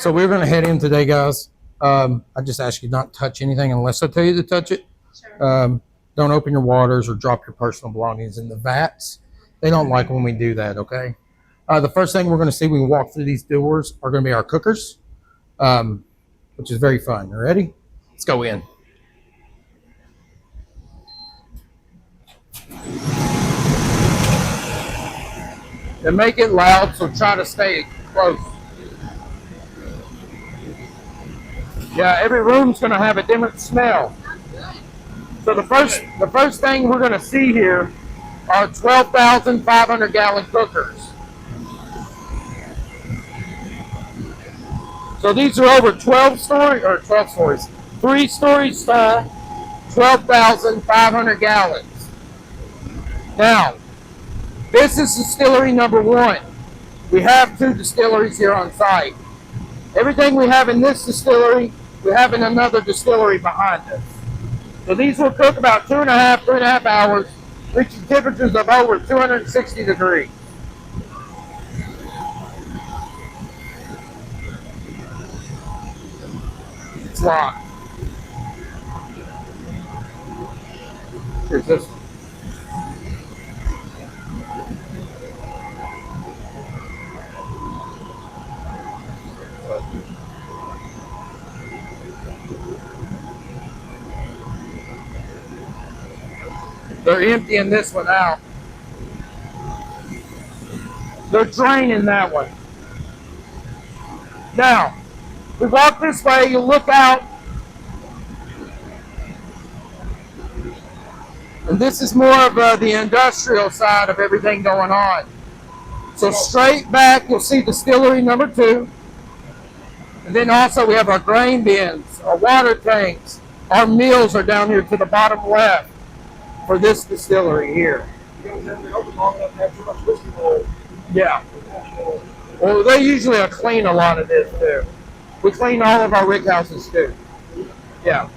So we're going to head in today, guys. I just ask you not to touch anything unless I tell you to touch it. Sure. Don't open your waters or drop your personal belongings in the vats. They don't like when we do that, okay? The first thing we're going to see when we walk through these doors are going to be our cookers, which is very fun. You ready? Let's go in. And make it loud, so try to stay close. Yeah, every room's going to have a different smell. So the first thing we're going to see here are 12,500 gallon cookers. So these are over 12 stories, 3 stories tall, 12,500 gallons. Now, this is distillery number 1. We have 2 distilleries here on site. Everything we have in this distillery, we have in another distillery behind us. So these will cook about 3.5 hours, reaching temperatures of over 260 degrees. It's locked. Here's this one. They're emptying this one out. They're draining that one. Now, we walk this way, you look out, and this is more of the industrial side of everything going on. So straight back, you'll see distillery number 2. And then also we have our grain bins, our water tanks, our mills are down here to the bottom left for this distillery here. Yeah. Well, they usually clean a lot of this too. We clean all of our rig houses too. Yeah.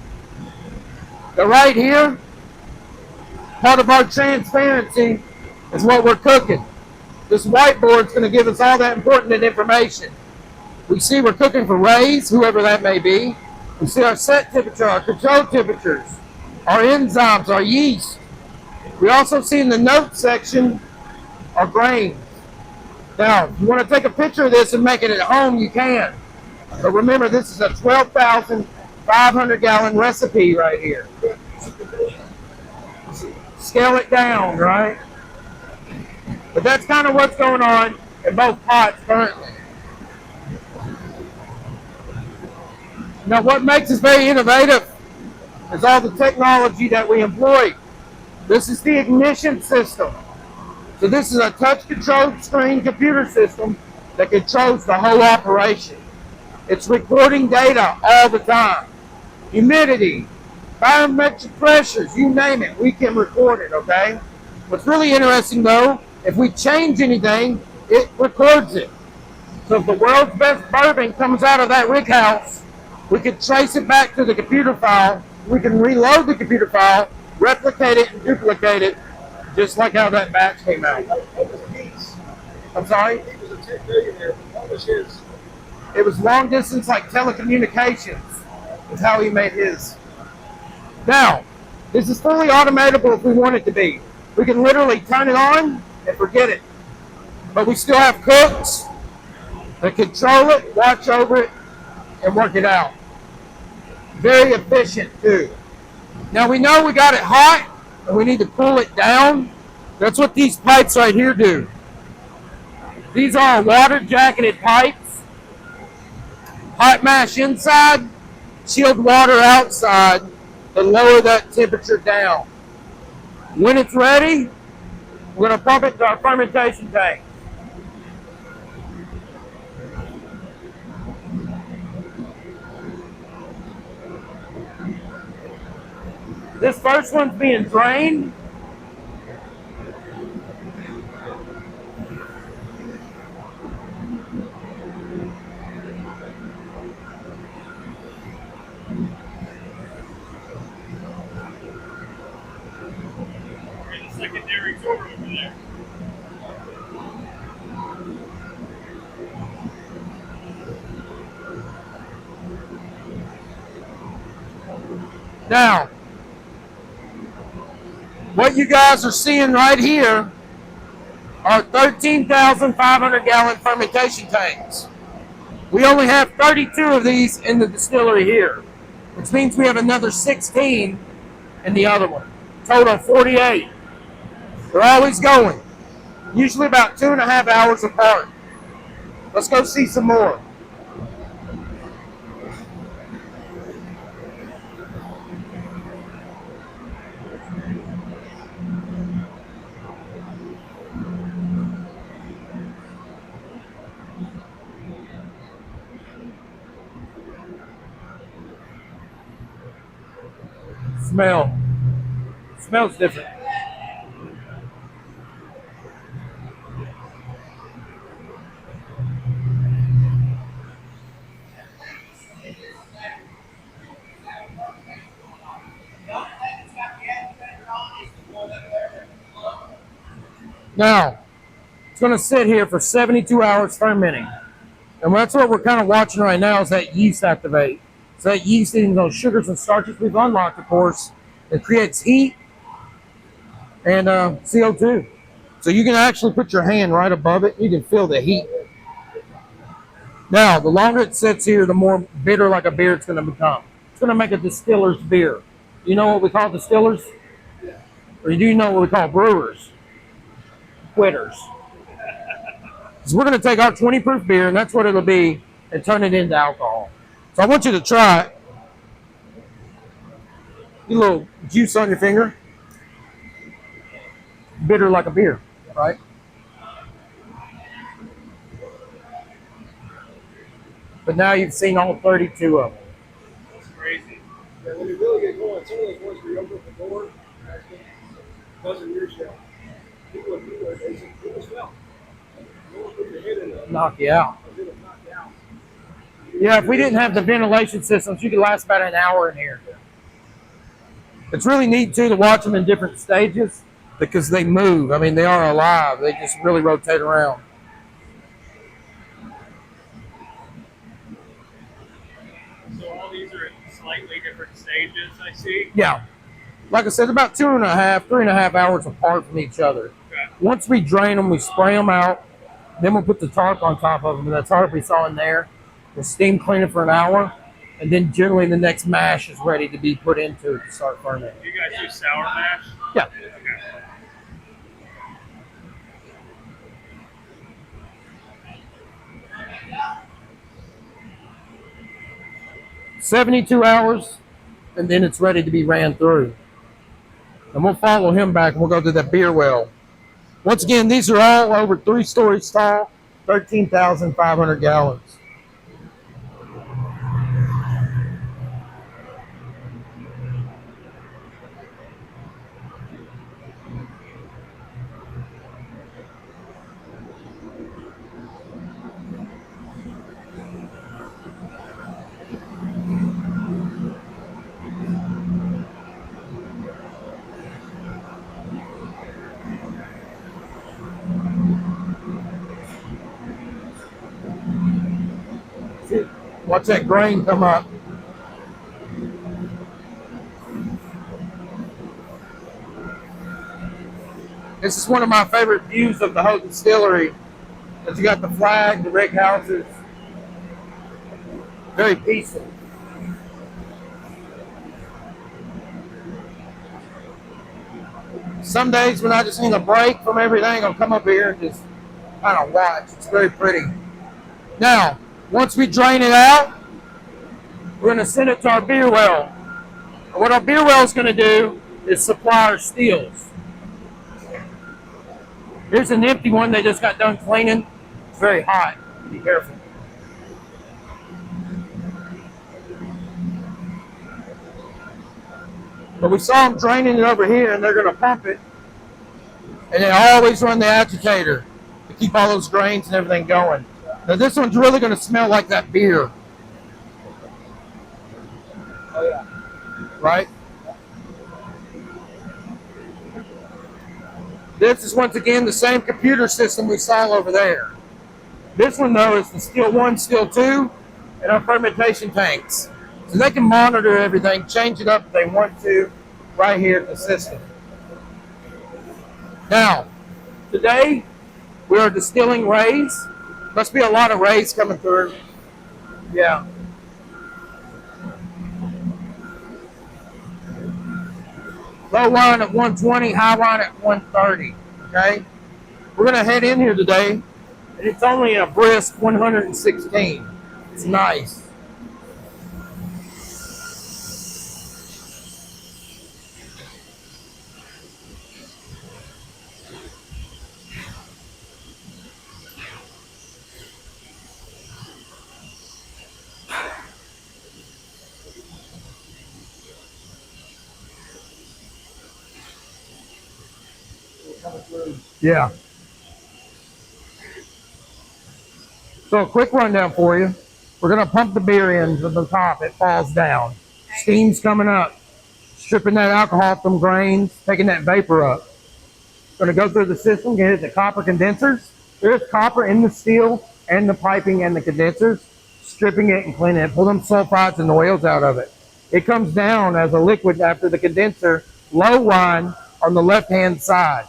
But right here, part of our transparency is what we're cooking. This whiteboard is going to give us all that important information. We see we're cooking for raise, whoever that may be. We see our set temperature, our control temperatures, our enzymes, our yeast. We also see in the notes section our grains. Now, if you want to take a picture of this and make it at home, you can. But remember, this is a 12,500 gallon recipe right here. Scale it down, right? But that's kind of what's going on in both pots currently. Now, what makes us very innovative is all the technology that we employ. This is the ignition system. So this is a touch-controlled screen computer system that controls the whole operation. It's recording data all the time. Humidity, barometric pressures, you name it, we can record it, okay? What's really interesting though, if we change anything, it records it. So if the world's best bourbon comes out of that rig house, we can trace it back to the computer file. We can reload the computer file, replicate it, and duplicate it, just like how that batch came out. I'm sorry? He was a tech millionaire. What was his? It was long distance, like telecommunications, is how he made his. Now, this is fully automatable if we want it to be. We can literally turn it on and forget it. But we still have cooks that control it, watch over it, and work it out. Very efficient too. Now we know we got it hot and we need to cool it down. That's what these pipes right here do. These are water jacketed pipes. Hot mash inside, chilled water outside to lower that temperature down. When it's ready, we're going to pump it to our fermentation tank. This first one's being drained. The secondary's over there. Now, what you guys are seeing right here are 13,500 gallon fermentation tanks. We only have 32 of these in the distillery here, which means we have another 16 in the other one. Total 48. They're always going, usually about 2.5 hours apart. Let's go see some more. Smell. Smells different. Now, it's going to sit here for 72 hours fermenting. And that's what we're kind of watching right now is that yeast activate. So that yeast eating those sugars and starches we've unlocked, of course, it creates heat and CO2. So you can actually put your hand right above it. You can feel the heat. Now, the longer it sits here, the more bitter like a beer it's going to become. It's going to make a distiller's beer. You know what we call distillers? Or do you know what we call brewers? Quitters. So we're going to take our 20 proof beer, and that's what it'll be, and turn it into alcohol. So I want you to try it. Get a little juice on your finger. Bitter like a beer, right? But now you've seen all 32 of them. That's crazy. Yeah, when you really get going, some of those ones where you open up the door, doesn't your shell. People smell. You don't put your head in there. Knock you out. It'll knock you out. Yeah, if we didn't have the ventilation systems, you could last about an hour in here. It's really neat, too, to watch them in different stages because they move. I mean, they are alive. They just really rotate around. So all these are in slightly different stages, I see. Yeah. Like I said, about 3.5 hours apart from each other. Okay. Once we drain them, we spray them out. Then we'll put the tarp on top of them. And that tarp we saw in there, we'll steam clean it for an hour. And then generally the next mash is ready to be put into it to start fermenting. You guys do sour mash? Yeah. Okay. 72 hours, and then it's ready to be ran through. And we'll follow him back, and we'll go to that beer well. Once again, these are all over 3 stories tall, 13,500 gallons. Watch that grain come up. This is one of my favorite views of the whole distillery. As you got the flag, the rig houses. Very peaceful. Some days when I just need a break from everything, I'll come up here and just kind of watch. It's very pretty. Now, once we drain it out, we're going to send it to our beer well. And what our beer well is going to do is supply our stills. Here's an empty one they just got done cleaning. It's very hot. Be careful. But we saw them draining it over here, and they're going to pump it. And they always run the agitator to keep all those grains and everything going. Now this one's really going to smell like that beer. Oh, yeah. Right? This is once again the same computer system we saw over there. This one though is the still 1, still 2, and our fermentation tanks. So they can monitor everything, change it up if they want to, right here in the system. Now, today we are distilling rays. Must be a lot of rays coming through. Yeah. Low wine at 120, high wine at 130. Okay? We're going to head in here today, and it's only a brisk 116. It's nice. Yeah. So a quick rundown for you. We're going to pump the beer in to the top. It falls down. Steam's coming up. Stripping that alcohol from grains, taking that vapor up. Going to go through the system, get it to copper condensers. There's copper in the steel and the piping and the condensers. Stripping it and cleaning it. Pull them sulfides and oils out of it. It comes down as a liquid after the condenser. Low wine on the left-hand side.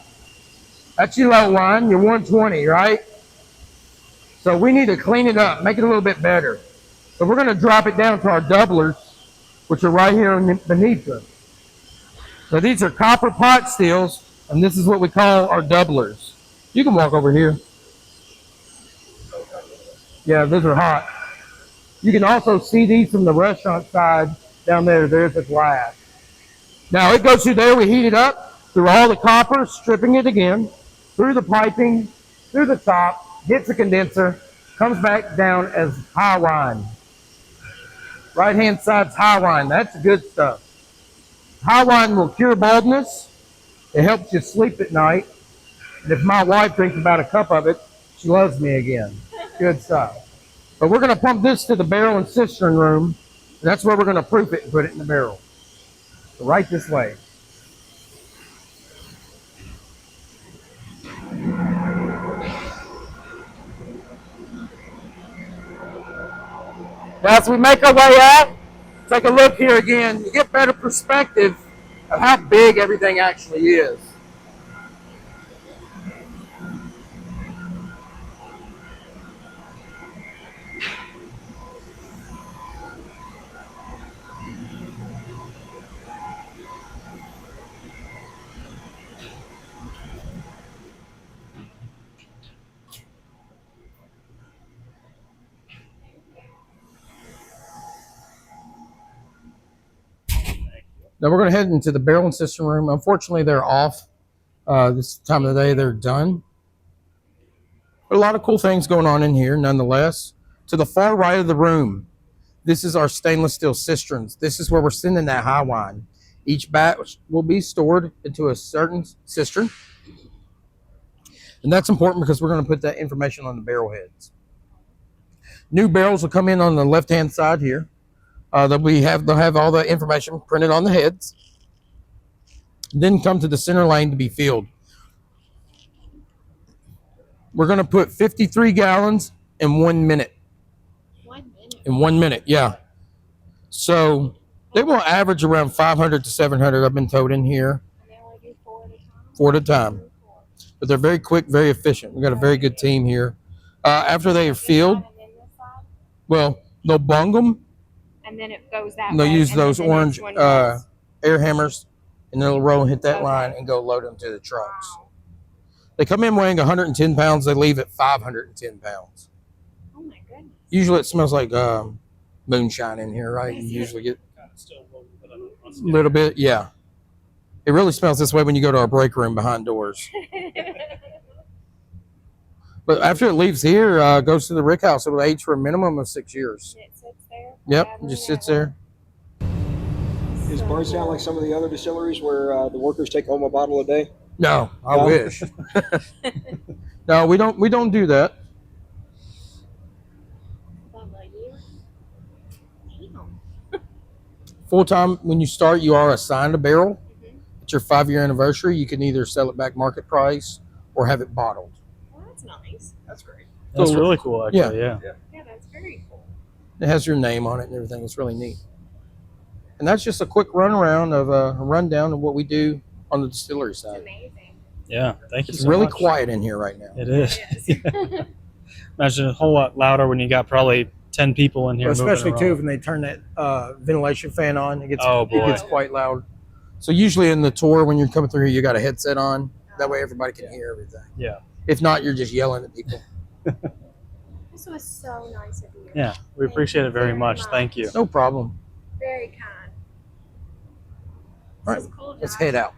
That's your low wine, your 120, right? So we need to clean it up, make it a little bit better. So we're going to drop it down to our doublers, which are right here beneath us. So these are copper pot stills, and this is what we call our doublers. You can walk over here. Yeah, those are hot. You can also see these from the restaurant side down there. There's the glass. Now it goes through there, we heat it up, through all the copper, stripping it again, through the piping, through the top, hits the condenser, comes back down as high wine. Right-hand side's high wine. That's good stuff. High wine will cure baldness. It helps you sleep at night. And if my wife drinks about a cup of it, she loves me again. Good stuff. But we're going to pump this to the barrel and cistern room. And that's where we're going to proof it and put it in the barrel. So right this way. Now, as we make our way out, take a look here again. You get better perspective of how big everything actually is. Now we're going to head into the barrel and cistern room. Unfortunately, they're off this time of the day. They're done. But a lot of cool things going on in here, nonetheless. To the far right of the room, this is our stainless steel cisterns. This is where we're sending that high wine. Each batch will be stored into a certain cistern. And that's important because we're going to put that information on the barrel heads. New barrels will come in on the left-hand side here. They'll have all the information printed on the heads. Then come to the center lane to be filled. We're going to put 53 gallons in 1 minute. 1 minute? In 1 minute, yeah. So they will average around 500 to 700, I've been told in here. And they only do 4 at a time? 4 at a time. But they're very quick, very efficient. We've got a very good team here. After they are filled, well, they'll bung them. And then it goes that And they'll way, use and those then the orange next one goes. air hammers, and they'll roll and hit that Okay. line and go load them to the trucks. Wow. They come in weighing 110 pounds. They leave at 510 pounds. Oh my goodness. Usually it smells like moonshine in here, right? You usually get Kind of still a a little bit, yeah. It really smells this way when you go to our break room behind doors. But after it leaves here, goes to the rick house. It will age for a minimum of 6 years. It sits there. Yep, forever just and sits ever. there. Is So Bardstown cool. like some of the other distilleries where the workers take home a bottle a day? No, I No? wish. No, we don't do that. About a year? Damn. Full time, when you start, you are assigned a barrel. Mhm. At your 5-year anniversary, you can either sell it back market price or have it bottled. Well, that's nice. That's great. That's So- really cool, actually. Yeah. Yeah, that's very cool. It has your name on it and everything. It's really neat. And that's just a quick rundown of what we do on the distillery It's side. amazing. Yeah, thank you It's so really much. quiet in here right now. It is. It is. Imagine a whole lot louder when you got probably 10 people in here. Well, especially moving too around. when they turn that ventilation fan on, it Oh, it boy. gets quite loud. So usually in the tour when you're coming through here, you got a headset on. That way everybody can hear everything. Yeah. If not, you're just yelling at people. This was so nice of you. Yeah, we Thank appreciate you it very very much. much. Thank you. No problem. Very kind. All This right, is cool, let's Josh. head out.